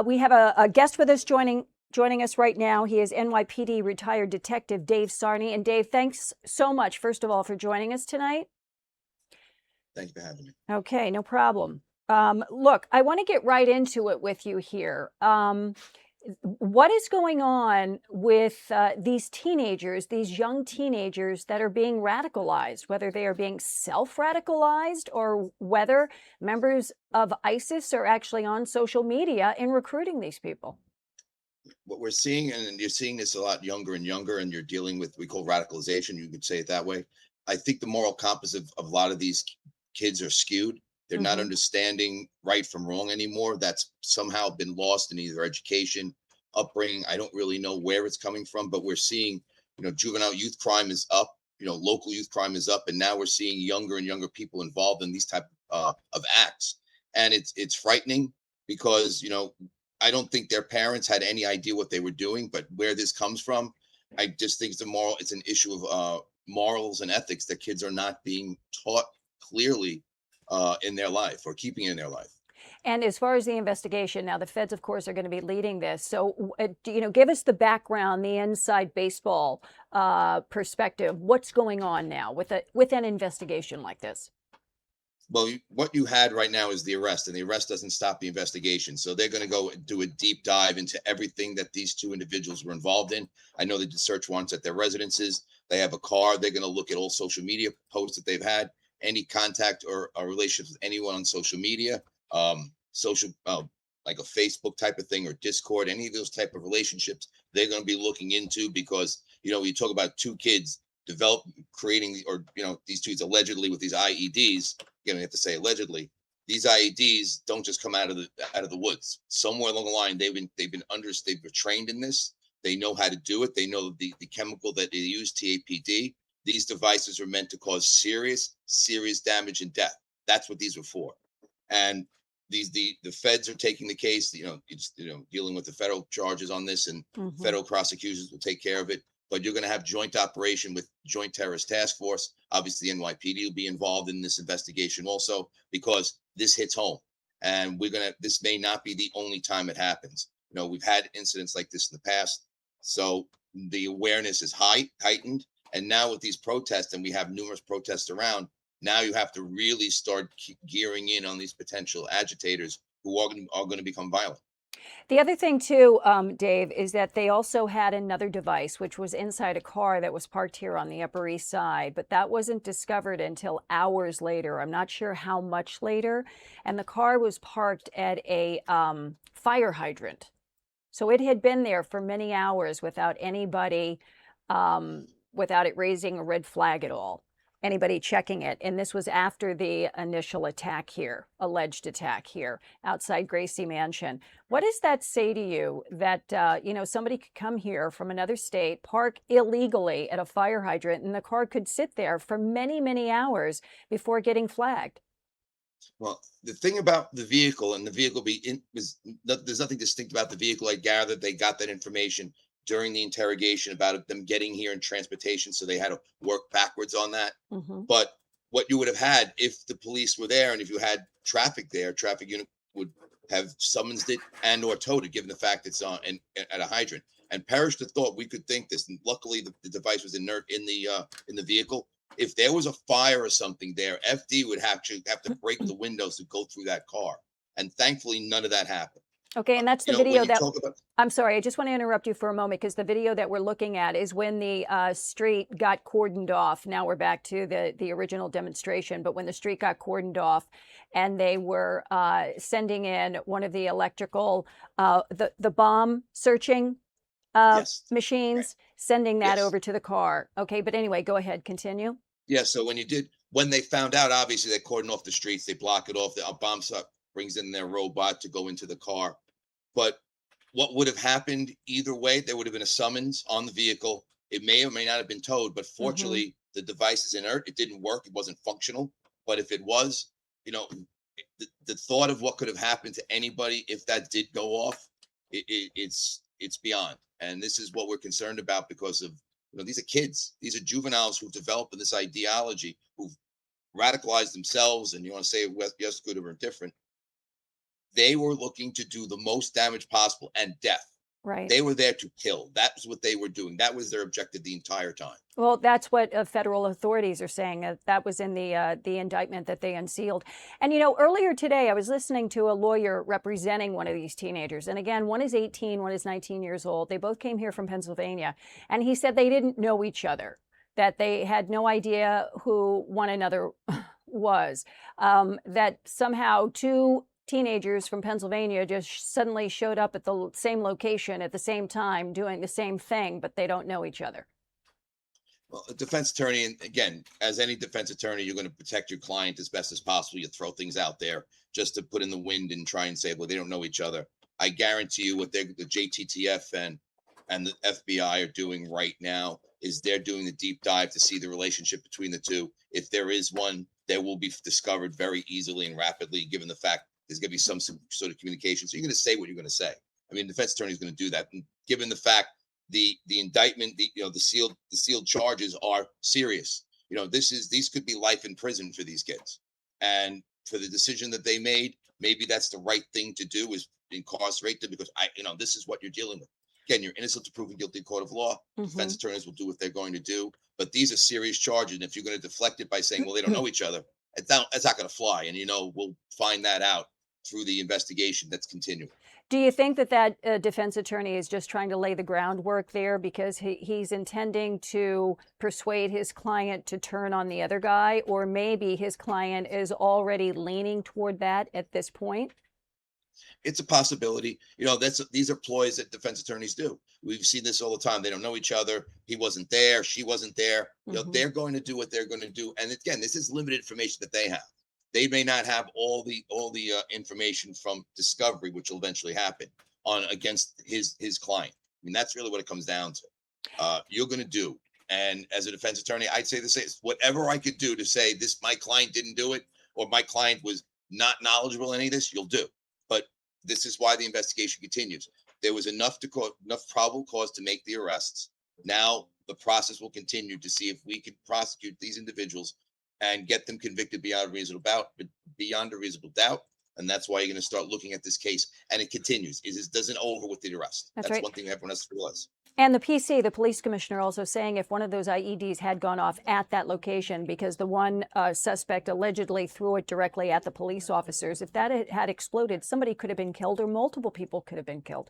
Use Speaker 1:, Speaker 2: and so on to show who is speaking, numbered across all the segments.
Speaker 1: We have a guest with us joining us right now. He is NYPD retired detective Dave Sarney. And Dave, thanks so much, first of all, for joining us tonight.
Speaker 2: Thank you for having me.
Speaker 1: Okay, no problem. Look, I want to get right into it with you here. What is going on with these teenagers, these young teenagers that are being radicalized, whether they are being self-radicalized or whether members of ISIS are actually on social media and recruiting these people?
Speaker 2: What we're seeing, and you're seeing this a lot younger and younger, and you're dealing with we call radicalization. You could say it that way. I think the moral compass of a lot of these kids are skewed. They're not
Speaker 1: Hmm.
Speaker 2: understanding right from wrong anymore. That's somehow been lost in either education, upbringing. I don't really know where it's coming from, but we're seeing, juvenile youth crime is up. Local youth crime is up, and now we're seeing younger and younger people involved in these type of acts, and it's frightening because I don't think their parents had any idea what they were doing, but where this comes from, I just think it's an issue of morals and ethics that kids are not being taught clearly in their life or keeping in their life.
Speaker 1: And as far as the investigation, now the feds, of course, are going to be leading this. So, give us the background, the inside baseball perspective. What's going on now with an investigation like this?
Speaker 2: Well, what you had right now is the arrest, and the arrest doesn't stop the investigation. So they're going to go do a deep dive into everything that these two individuals were involved in. I know they did search warrants at their residences. They have a car. They're going to look at all social media posts that they've had, any contact or relationships with anyone on social media, social like a Facebook type of thing or Discord, any of those type of relationships. They're going to be looking into because you talk about two kids develop creating or these two allegedly with these IEDs. You have to say allegedly. These IEDs don't just come out of the woods. Somewhere along the line, they've been trained in this. They know how to do it. They know the chemical that they use, TAPD. These devices are meant to cause serious damage and death. That's what these were for. And the feds are taking the case. It's dealing with the federal charges on this, and
Speaker 1: Hmm.
Speaker 2: federal prosecutors will take care of it. But you're going to have joint operation with Joint Terrorist Task Force. Obviously, the NYPD will be involved in this investigation also because this hits home, and this may not be the only time it happens. We've had incidents like this in the past, so the awareness is heightened. And now with these protests, and we have numerous protests around, now you have to really start gearing in on these potential agitators who are going to become violent.
Speaker 1: The other thing, too, Dave, is that they also had another device, which was inside a car that was parked here on the Upper East Side, but that wasn't discovered until hours later. I'm not sure how much later. And the car was parked at a fire hydrant. So it had been there for many hours without anybody, without it raising a red flag at all, anybody checking it. And this was after the initial attack here, alleged attack here outside Gracie Mansion. What does that say to you that, somebody could come here from another state, park illegally at a fire hydrant, and the car could sit there for many, many hours before getting flagged?
Speaker 2: Well, the thing about the vehicle and the vehicle there's nothing distinct about the vehicle. I gather they got that information during the interrogation about them getting here in transportation, so they had to work backwards on that.
Speaker 1: Hmm.
Speaker 2: But what you would have had if the police were there and if you had traffic there, traffic unit would have summonsed it and or towed it, given the fact it's on and at a hydrant. And perish the thought we could think this. And luckily, the device was inert in the vehicle. If there was a fire or something there, FD would have to break the windows to go through that car. And thankfully, none of that happened.
Speaker 1: Okay, and that's the
Speaker 2: When
Speaker 1: video
Speaker 2: you
Speaker 1: that
Speaker 2: talk about
Speaker 1: I'm sorry, I just want to interrupt you for a moment because the video that we're looking at is when the street got cordoned off. Now we're back to the original demonstration, but when the street got cordoned off and they were sending in one of the electrical, the bomb searching
Speaker 2: yes, right,
Speaker 1: machines, sending that
Speaker 2: yes,
Speaker 1: over to the car. Okay, but anyway, go ahead, continue.
Speaker 2: yeah. So when they found out, obviously they cordon off the streets, they block it off. The bomb suck brings in their robot to go into the car. But what would have happened either way? There would have been a summons on the vehicle. It may or may not have been towed, but
Speaker 1: Hmm.
Speaker 2: fortunately, the device is inert. It didn't work. It wasn't functional. But if it was, you know, the thought of what could have happened to anybody if that did go off, it's beyond. And this is what we're concerned about because of these are kids. These are juveniles who've developed this ideology, who've radicalized themselves. And you want to say yes, good or indifferent, They were looking to do the most damage possible and death.
Speaker 1: Right.
Speaker 2: They were there to kill. That was what they were doing. That was their objective the entire time.
Speaker 1: Well, that's what federal authorities are saying. That was in the indictment that they unsealed. And earlier today, I was listening to a lawyer representing one of these teenagers. And again, one is 18, one is 19 years old. They both came here from Pennsylvania, and he said they didn't know each other, that they had no idea who one another was. That somehow two teenagers from Pennsylvania just suddenly showed up at the same location at the same time doing the same thing, but they don't know each other.
Speaker 2: Well, a defense attorney, and again, as any defense attorney, you're going to protect your client as best as possible. You throw things out there just to put in the wind and try and say, well, they don't know each other. I guarantee you what the JTTF and the FBI are doing right now is they're doing the deep dive to see the relationship between the two. If there is one, there will be discovered very easily and rapidly, given the fact there's going to be some sort of communication. So you're going to say what you're going to say. I mean, the defense attorney is going to do that. And given the fact the indictment, the sealed charges are serious. These could be life in prison for these kids. And for the decision that they made, maybe that's the right thing to do, is incarcerate them, because this is what you're dealing with. Again, you're innocent to proven guilty in court of law. Defense attorneys will do what they're going to do, but these are serious charges. And if you're going to deflect it by saying, well, they don't know each other, it's not going to fly. And we'll find that out through the investigation that's continuing.
Speaker 1: Do you think that defense attorney is just trying to lay the groundwork there because he's intending to persuade his client to turn on the other guy, or maybe his client is already leaning toward that at this point?
Speaker 2: It's a possibility. These are ploys that defense attorneys do. We've seen this all the time. They don't know each other. He wasn't there. She wasn't there. They're going to do what they're going to do. And again, this is limited information that they have. They may not have all the information from discovery, which will eventually happen against his client. I mean, that's really what it comes down to. You're going to do, and as a defense attorney, I'd say the same. Whatever I could do to say my client didn't do it, or my client was not knowledgeable in any of this, you'll do. But this is why the investigation continues. There was enough probable cause to make the arrests. Now the process will continue to see if we can prosecute these individuals and get them convicted beyond a reasonable doubt. And that's why you're going to start looking at this case. And it continues. It doesn't over with the arrest. That's
Speaker 1: right.
Speaker 2: One thing everyone has to realize.
Speaker 1: And the PC, the police commissioner, also saying if one of those IEDs had gone off at that location, because the one suspect allegedly threw it directly at the police officers, if that had exploded, somebody could have been killed, or multiple people could have been killed.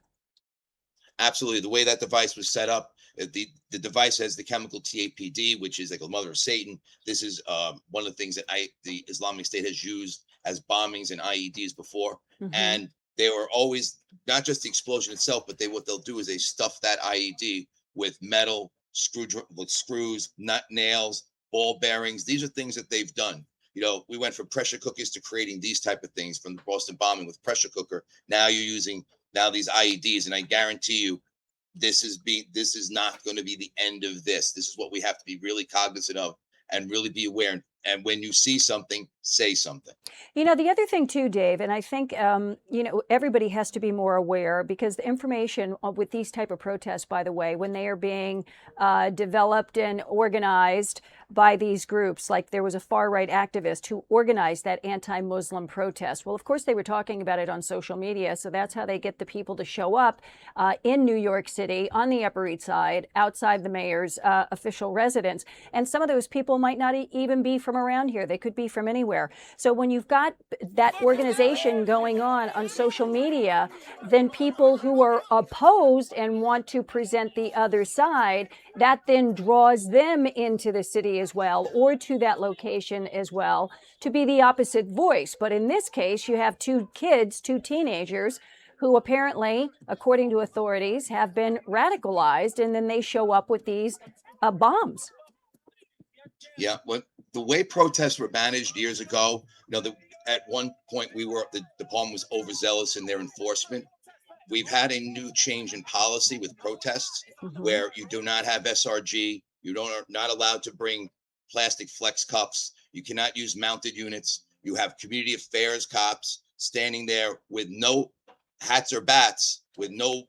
Speaker 2: Absolutely. The way that device was set up, the device has the chemical TAPD, which is like a mother of Satan. This is one of the things that the Islamic State has used as bombings and IEDs before. And they were always not just the explosion itself, but what they'll do is they stuff that IED with metal, screws, nut nails, ball bearings. These are things that they've done. We went from pressure cookers to creating these type of things, from the Boston bombing with pressure cooker. Now you're using these IEDs, and I guarantee you, this is not going to be the end of this. This is what we have to be really cognizant of and really be aware. And when you see something, say something.
Speaker 1: The other thing too, Dave, and I think, everybody has to be more aware, because the information with these type of protests, by the way, when they are being developed and organized by these groups, like there was a far-right activist who organized that anti-Muslim protest. Well, of course, they were talking about it on social media, so that's how they get the people to show up in New York City, on the Upper East Side, outside the mayor's official residence. And some of those people might not even be from around here. They could be from anywhere. So when you've got that organization going on social media, then people who are opposed and want to present the other side, that then draws them into the city as well, or to that location as well, to be the opposite voice. But in this case, you have two teenagers, who apparently, according to authorities, have been radicalized, and then they show up with these bombs.
Speaker 2: Yeah, the way protests were managed years ago, at one point the department was overzealous in their enforcement. We've had a new change in policy with protests, where you do not have SRG. Are not allowed to bring plastic flex cups. You cannot use mounted units. You have community affairs cops standing there with no hats or bats, with no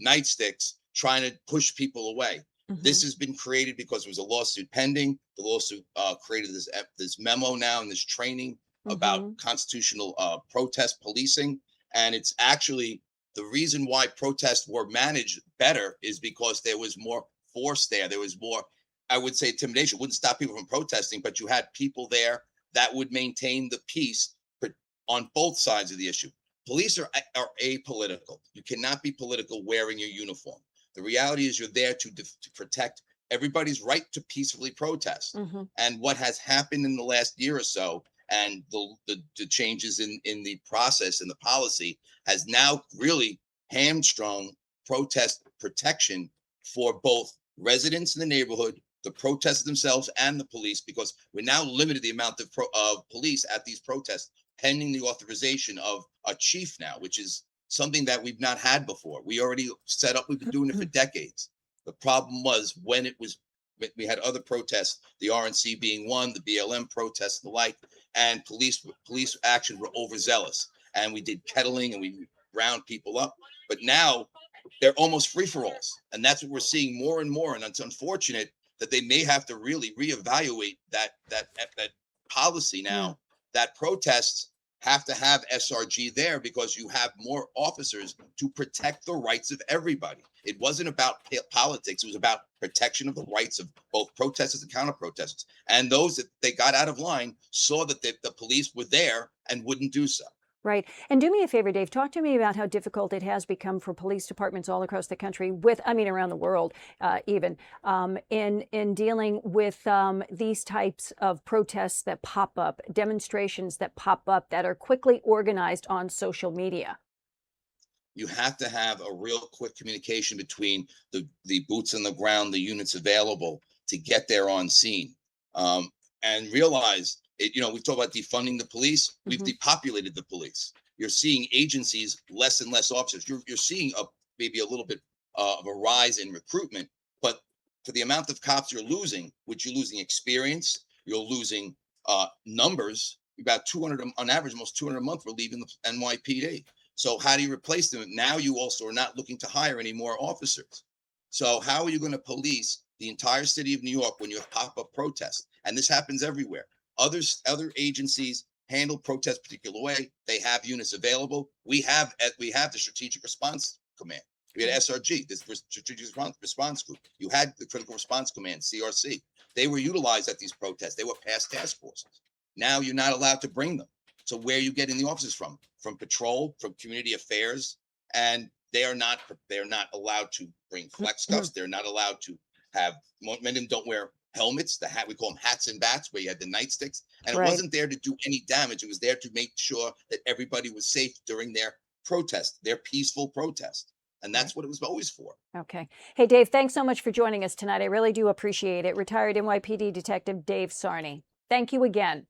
Speaker 2: nightsticks, trying to push people away. This has been created because there was a lawsuit pending. The lawsuit created this memo now and this training about
Speaker 1: Hmm.
Speaker 2: constitutional protest policing. And it's actually the reason why protests were managed better is because there was more force there. There was more, I would say, intimidation. It wouldn't stop people from protesting, but you had people there that would maintain the peace on both sides of the issue. Police are apolitical. You cannot be political wearing your uniform. The reality is you're there to protect everybody's right to peacefully protest.
Speaker 1: Hmm.
Speaker 2: And what has happened in the last year or so, and the changes in the process and the policy, has now really hamstrung protest protection for both residents in the neighborhood, the protesters themselves, and the police, because we're now limited the amount of police at these protests pending the authorization of a chief now, which is something that we've not had before. We already set up, we've been doing it for decades. The problem was when it was, we had other protests, the RNC being one, the BLM protests, the like, and police actions were overzealous, and we did kettling and we round people up. But now they're almost free for alls, and that's what we're seeing more and more. And it's unfortunate that they may have to really reevaluate that policy
Speaker 1: Yeah.
Speaker 2: now. That protests have to have SRG there because you have more officers to protect the rights of everybody. It wasn't about politics. It was about protection of the rights of both protesters and counter protesters. And those that they got out of line saw that the police were there and wouldn't do so.
Speaker 1: Right. And do me a favor, Dave, talk to me about how difficult it has become for police departments all across the country I mean, around the world, even, in dealing with these types of protests that pop up, demonstrations that pop up that are quickly organized on social media.
Speaker 2: You have to have a real quick communication between the boots on the ground, the units available to get there on scene, and realize it. You know, we've talked about defunding the police. We've
Speaker 1: Hmm.
Speaker 2: depopulated the police. You're seeing agencies, less and less officers. You're seeing maybe a little bit of a rise in recruitment, but for the amount of cops you're losing, which you're losing experience, you're losing numbers. About 200 on average, almost 200 a month. We're leaving the NYPD. So how do you replace them? Now you also are not looking to hire any more officers. So how are you going to police the entire city of New York when you have pop-up protests? And this happens everywhere. Other agencies handle protests a particular way. They have units available. We have the Strategic Response Command. We had
Speaker 1: Okay.
Speaker 2: SRG, this Strategic Response Group. You had the Critical Response Command, CRC. They were utilized at these protests. They were past task forces. Now you're not allowed to bring them. So where are you getting the officers from? From patrol, from community affairs, and they are not allowed to bring flex cuffs. They're not allowed to have. Many of them don't wear helmets. The hat, we call them hats and bats, where you had the nightsticks, and it
Speaker 1: Right.
Speaker 2: wasn't there to do any damage. It was there to make sure that everybody was safe during their protest, their peaceful protest, and
Speaker 1: Right.
Speaker 2: that's what it was always for.
Speaker 1: Okay. Hey, Dave, thanks so much for joining us tonight. I really do appreciate it. Retired NYPD Detective Dave Sarney. Thank you again.